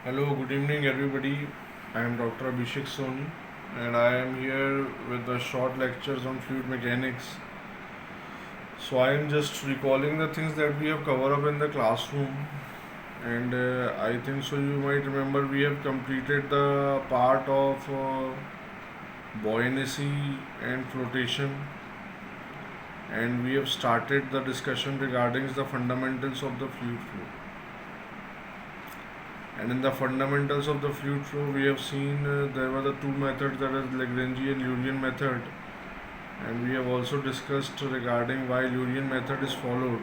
Hello, good evening, everybody. I am Dr. Abhishek Soni, and I am here with the short lectures on fluid mechanics. So, I am just recalling the things that we have covered up in the classroom, and I think so. You might remember we have completed the part of buoyancy and flotation, and we have started the discussion regarding the fundamentals of the fluid flow. And in the fundamentals of the fluid flow, we have seen there were the two methods, that is Lagrangian and Lurian method, and we have also discussed regarding why Lurian method is followed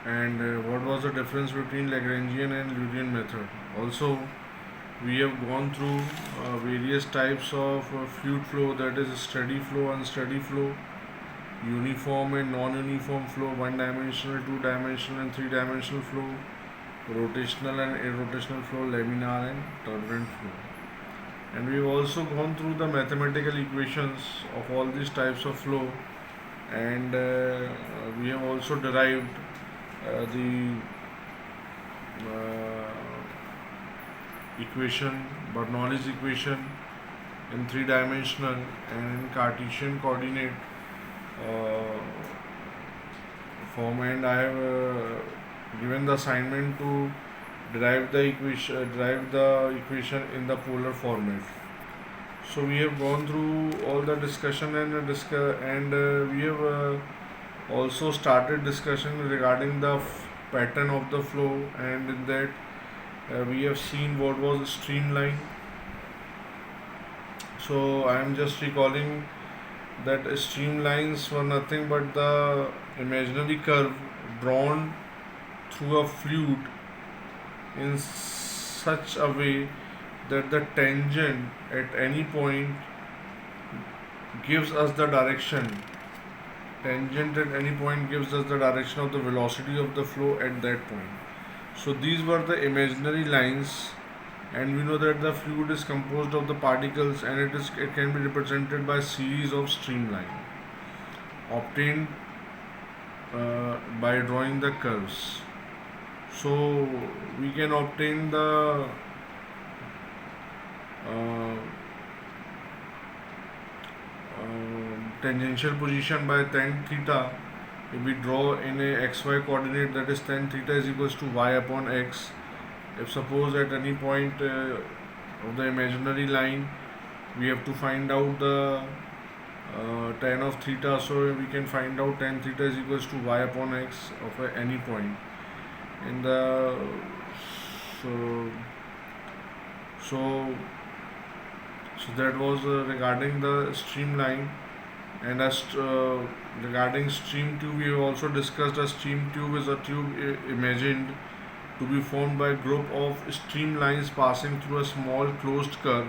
and what was the difference between Lagrangian and Lurian method. Also, we have gone through various types of fluid flow, that is steady flow, unsteady flow, uniform and non-uniform flow, one-dimensional, two-dimensional, and three-dimensional flow, rotational and irrotational flow, laminar and turbulent flow. And we've also gone through the mathematical equations of all these types of flow, and we have also derived the equation, Bernoulli's equation in three-dimensional and in Cartesian coordinate uh, form, and I have given the assignment to derive the equation in the polar format. So we have gone through all the discussion and we have also started discussion regarding the pattern of the flow, and in that we have seen what was streamline. So I am just recalling that streamlines were nothing but the imaginary curve drawn through a fluid in such a way that the tangent at any point gives us the direction. Tangent at any point gives us the direction of the velocity of the flow at that point. So these were the imaginary lines, and we know that the fluid is composed of the particles, and it can be represented by a series of streamline obtained by drawing the curves. So we can obtain the uh, tangential position by tan theta. If we draw in a xy coordinate, that is tan theta is equals to y upon x. If suppose at any point of the imaginary line we have to find out the tan of theta, so we can find out tan theta is equals to y upon x of any point in the so so so that was regarding the streamline. And regarding stream tube, we have also discussed a stream tube is a tube imagined to be formed by a group of streamlines passing through a small closed curve,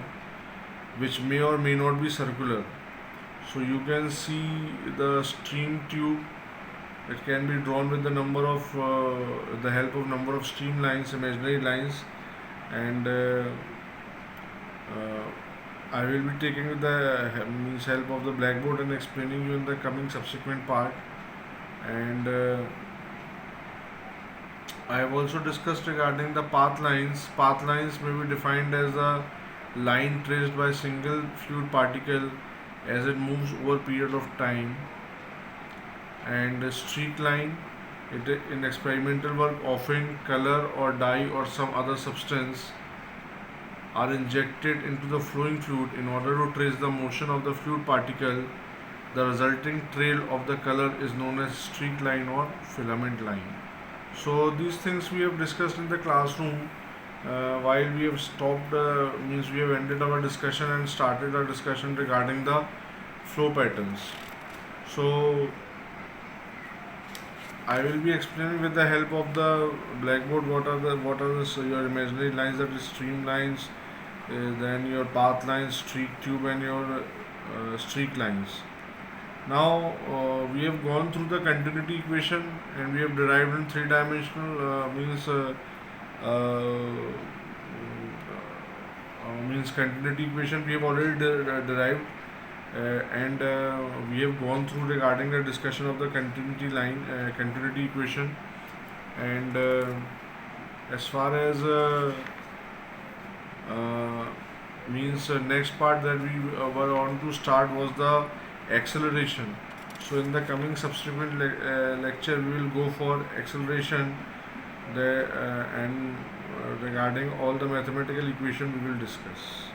which may or may not be circular. So you can see the stream tube. It can be drawn with the help of number of streamlines, imaginary lines, and uh, I will be taking the help of the blackboard and explaining you in the coming subsequent part. And I have also discussed regarding the path lines. Path lines may be defined as a line traced by a single fluid particle as it moves over a period of time. And a streak line, in experimental work, often color or dye or some other substance are injected into the flowing fluid in order to trace the motion of the fluid particle. The resulting trail of the color is known as streak line or filament line. So these things we have discussed in the classroom. While we have stopped, means we have ended our discussion and started our discussion regarding the flow patterns. So I will be explaining with the help of the blackboard what are your imaginary lines, that is streamlines, then your path lines, streak tube, and your streak lines. Now we have gone through the continuity equation, and we have derived in uh, means continuity equation we have already derived, and we have gone through regarding the discussion of the continuity equation, and as far as uh, means next part that we were on to start was the acceleration. So in the coming subsequent lecture we will go for acceleration, and regarding all the mathematical equation we will discuss.